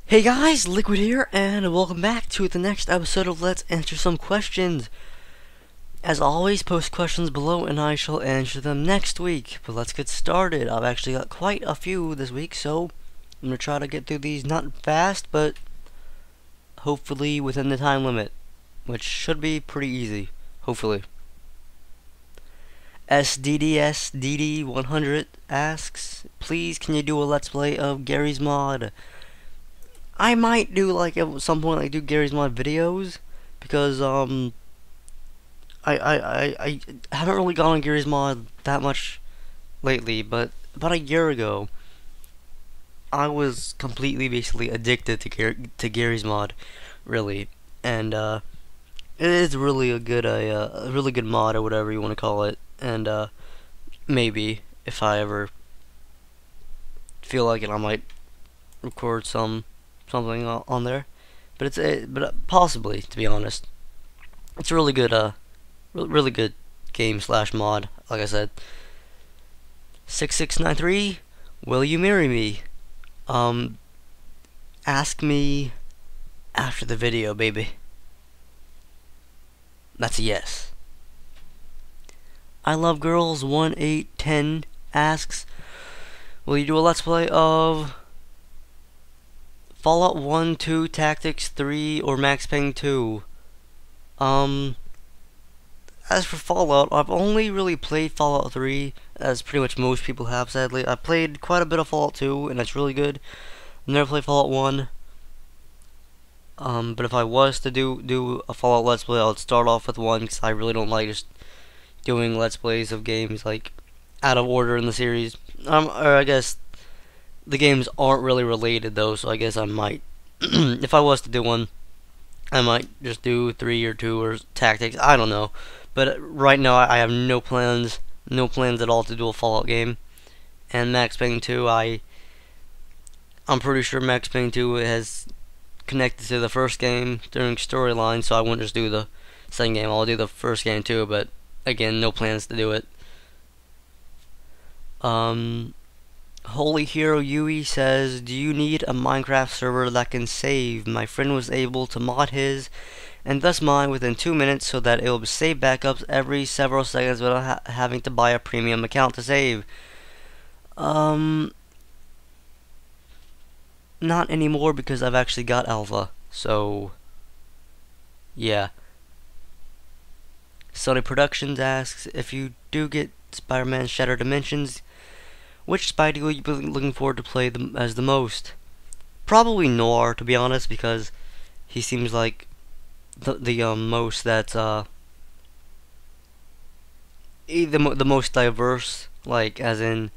Hey guys, Liquid here, and welcome back to the next episode of Let's Answer Some Questions. As always, post questions below and I shall answer them next week. But let's get started. I've actually got quite a few this week, so I'm going to try to get through these not fast, but hopefully within the time limit, which should be pretty easy, hopefully. SDDSDD100 asks, please can you do a Let's Play of Garrys Mod? I might do like at some point like do Garrys Mod videos because I haven't really gone on Garrys Mod that much lately, but about a year ago I was completely basically addicted to Garrys Mod, really, and it is really a really good mod or whatever you want to call it, and maybe if I ever feel like it I might record something on there, but possibly, to be honest, it's a really good really good game slash mod. Like I said, 6693, will you marry me? Ask me after the video, baby. That's a yes. I love girls 1810 asks, will you do a Let's Play of Fallout 1, 2, Tactics 3, or Max Payne 2? As for Fallout, I've only really played Fallout 3, as pretty much most people have, sadly. I played quite a bit of Fallout 2, and it's really good. I've never played Fallout 1. But if I was to do a Fallout Let's Play, I would start off with 1, because I really don't like just doing Let's Plays of games, like, out of order in the series. Or I guess the games aren't really related though, so I guess I might, if I was to do one, I might just do 3 or 2 or Tactics. I don't know, but right now I have no plans at all to do a Fallout game. And Max Payne 2, I'm pretty sure Max Payne 2 has connected to the first game during storyline, so I wouldn't just do the second game. I'll do the first game too, but again, no plans to do it. Holy Hero Yui says, do you need a Minecraft server that can save? My friend was able to mod his and thus mine within 2 minutes so that it will save backups every several seconds without having to buy a premium account to save. Not anymore because I've actually got alpha, so yeah. Sony Productions asks, if you do get SpidermanShattered Dimensions, which Spidey will you be looking forward to play as the most? Probably Noir, to be honest, because he seems like the most that's the most diverse. Like, as in,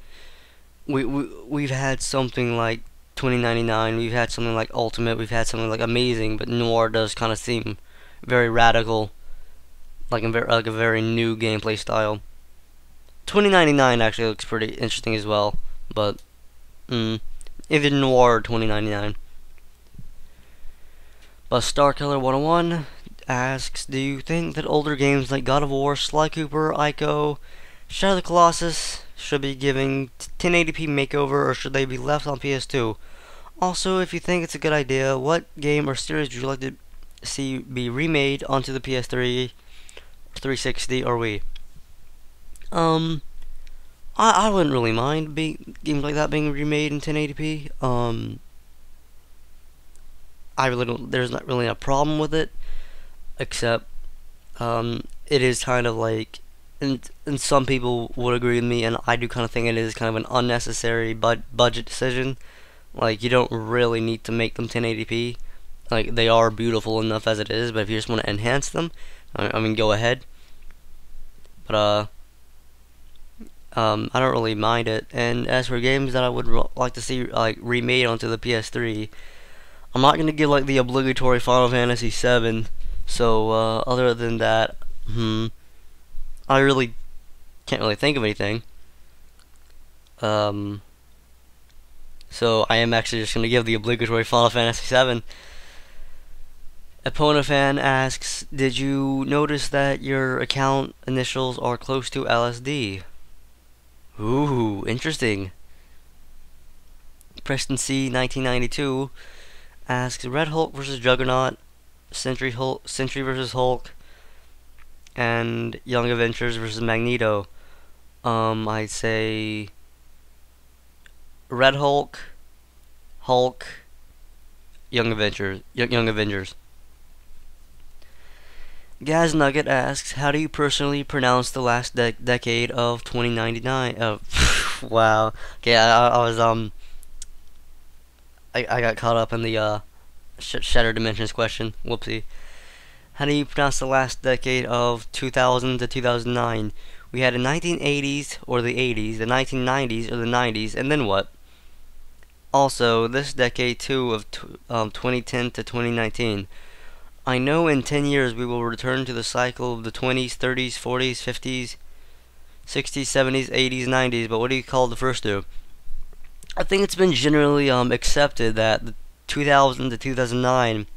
we've had something like 2099, we've had something like Ultimate, we've had something like Amazing, but Noir does kind of seem very radical, like a very new gameplay style. 2099 actually looks pretty interesting as well, but either Noir or 2099. But Starkiller 101 asks, do you think that older games like God of War, Sly Cooper, Ico, Shadow of the Colossus should be giving 1080p makeover, or should they be left on PS2? Also, if you think it's a good idea, what game or series would you like to see be remade onto the PS3, 360, or Wii? I wouldn't really mind games like that being remade in 1080p. I really don't. There's not really a problem with it, except it is kind of like, and some people would agree with me, and I do kind of think it is kind of an unnecessary budget decision. Like, you don't really need to make them 1080p. Like, they are beautiful enough as it is, but if you just want to enhance them, I mean, go ahead. But I don't really mind it. And as for games that I would like to see like remade onto the PS3, I'm not gonna give like the obligatory Final Fantasy VII. So other than that, I really can't really think of anything. So I am actually just gonna give the obligatory Final Fantasy VII. Eponafan asks, did you notice that your account initials are close to LSD? Ooh, interesting. Preston C 1992 asks Red Hulk versus Juggernaut, Sentry versus Hulk, and Young Avengers versus Magneto. I'd say Red Hulk, Hulk, Young Avengers. Gaz Nugget asks, how do you personally pronounce the last decade of 2099? Wow. Okay, I was I got caught up in the Shattered Dimensions question. Whoopsie. How do you pronounce the last decade of 2000 to 2009? We had the 1980s or the 80s, the 1990s or the 90s, and then what? Also, this decade too of 2010 to 2019. I know in 10 years we will return to the cycle of the 20s, 30s, 40s, 50s, 60s, 70s, 80s, 90s, but what do you call the first two? I think it's been generally accepted that the 2000 to 2009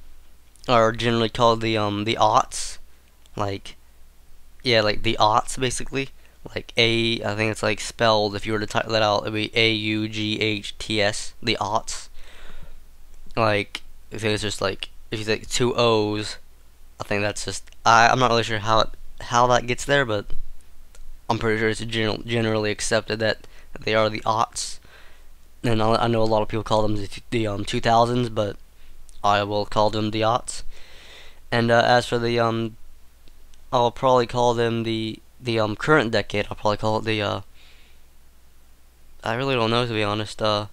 are generally called the aughts, like yeah, like the aughts basically. Like I think it's like spelled. If you were to type that out, it'd be AUGHTS. The aughts. Like I think it's just like if you take two O's, I think that's just I'm not really sure how that gets there, but I'm pretty sure it's generally accepted that they are the aughts. And I know a lot of people call them the 2000s, but I will call them the aughts. And as for the I'll probably call them the current decade. I'll probably call it the I really don't know, to be honest. The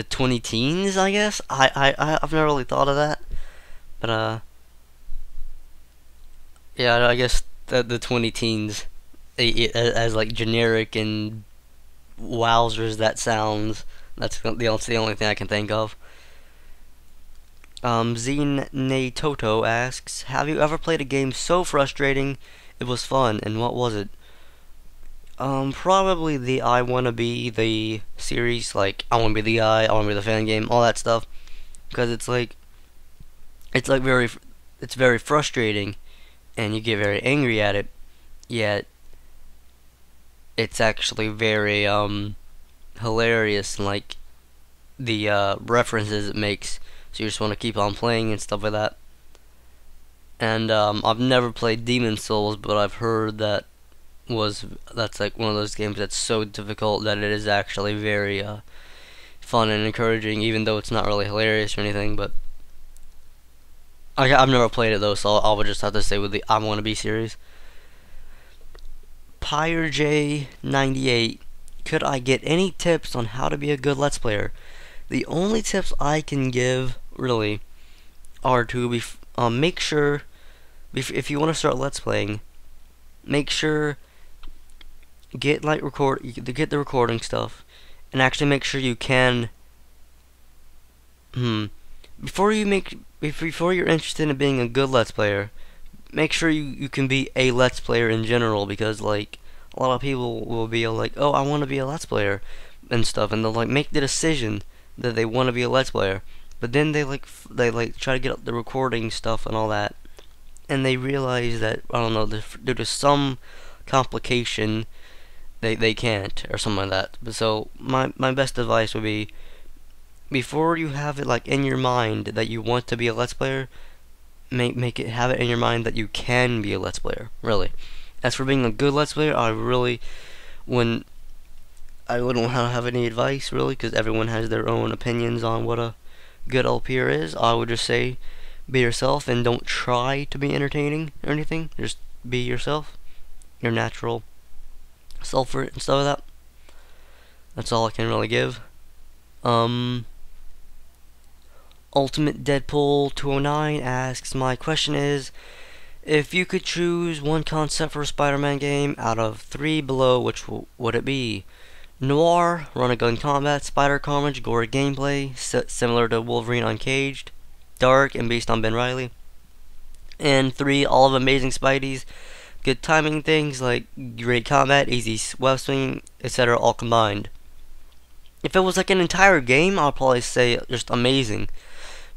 20 teens, I guess. I've never really thought of that, but yeah, I guess the 20 teens, as like generic and wowzers that sounds. That's the only thing I can think of. Zine Toto asks, have you ever played a game so frustrating it was fun, and what was it? Probably the I Wanna Be the series, like I Wanna Be the Guy, I Wanna Be the Fan game, all that stuff, because it's very frustrating, and you get very angry at it, yet it's actually very hilarious, and like the references it makes, so you just want to keep on playing and stuff like that. And I've never played Demon Souls, but I've heard that's like one of those games that's so difficult that it is actually very fun and encouraging, even though it's not really hilarious or anything. But I've never played it though, so I would just have to say with the I Wanna Be series. PyreJ98, could I get any tips on how to be a good Let's Player? The only tips I can give really are to make sure if you want to start Let's Playing, make sure get the recording stuff, and actually make sure you can before you're interested in being a good Let's Player, make sure you can be a Let's Player in general, because like a lot of people will be like, oh, I want to be a Let's Player and stuff, and they'll like make the decision that they want to be a Let's Player, but then they try to get up the recording stuff and all that, and they realize that, I don't know, due to some complication they can't, or something like that. But so my best advice would be, before you have it like in your mind that you want to be a Let's Player, have it in your mind that you can be a Let's Player, really. As for being a good Let's Player, I really don't have any advice, really, because everyone has their own opinions on what a good LPer is. I would just say, be yourself, and don't try to be entertaining or anything. Just be yourself, your natural self, and stuff like that. That's all I can really give. Ultimate Deadpool 209 asks, my question is, if you could choose one concept for a Spider-Man game out of 3 below, which would it be? Noir, run-and-gun combat, spider carnage, gory gameplay, similar to Wolverine Uncaged, dark and based on Ben Reilly. And 3, all of Amazing Spideys, good timing things like great combat, easy web swinging, etc., all combined. If it was like an entire game, I'll probably say just amazing,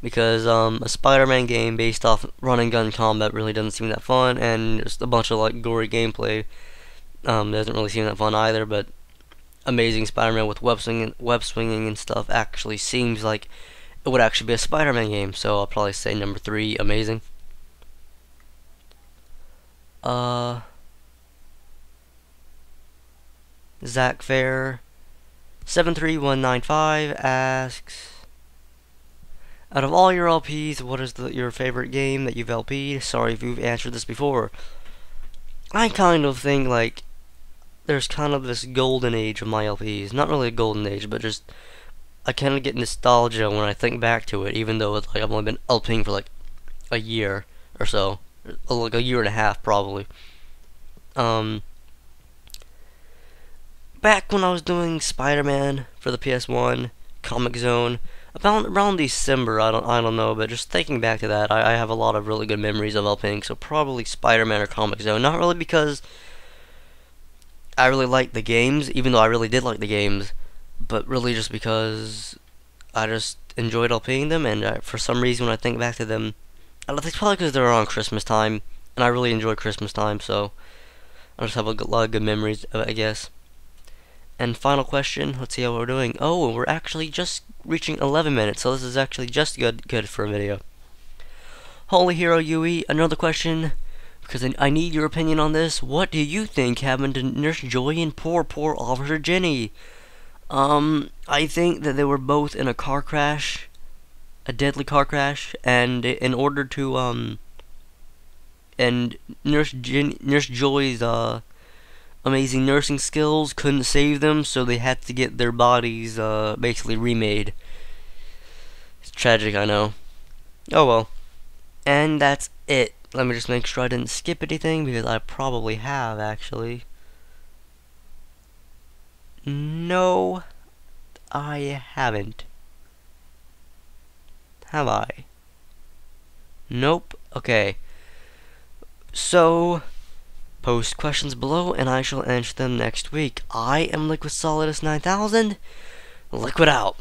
because a Spider-Man game based off run-and-gun combat really doesn't seem that fun, and just a bunch of like gory gameplay doesn't really seem that fun either. But Amazing Spider-Man with web swinging and stuff actually seems like it would actually be a Spider-Man game. So I'll probably say number 3, Amazing. Zach Fair 73195 asks, out of all your LPs, what is your favorite game that you've LP'd? Sorry if you've answered this before. I kind of think like there's kind of this golden age of my LPs. Not really a golden age, but just I kind of get nostalgia when I think back to it, even though it's like I've only been LPing for like a year or so, like a year and a half probably. Back when I was doing Spider-Man for the PS1, Comic Zone, about around December, I don't know, but just thinking back to that, I have a lot of really good memories of LPing, so probably Spider-Man or Comic Zone. Not really because I really liked the games, even though I really did like the games, but really just because I just enjoyed LPing them, and for some reason when I think back to them, I think it's probably because they're around Christmas time, and I really enjoy Christmas time, so I just have a lot of good memories of it, I guess. And final question, let's see how we're doing. Oh, we're actually just reaching 11 minutes, so this is actually just good for a video. Holy Hero Yui, another question, because I need your opinion on this. What do you think happened to Nurse Joy and poor Officer Jenny? I think that they were both in a car crash, a deadly car crash, and in order to, and Nurse Joy's, amazing nursing skills couldn't save them, so they had to get their bodies basically remade. It's tragic, I know. Oh well. And that's it. Let me just make sure I didn't skip anything, because I probably have, actually. No, I haven't. Have I? Nope. Okay. So post questions below, and I shall answer them next week. I am Liquid Solidus 9000. Liquid out.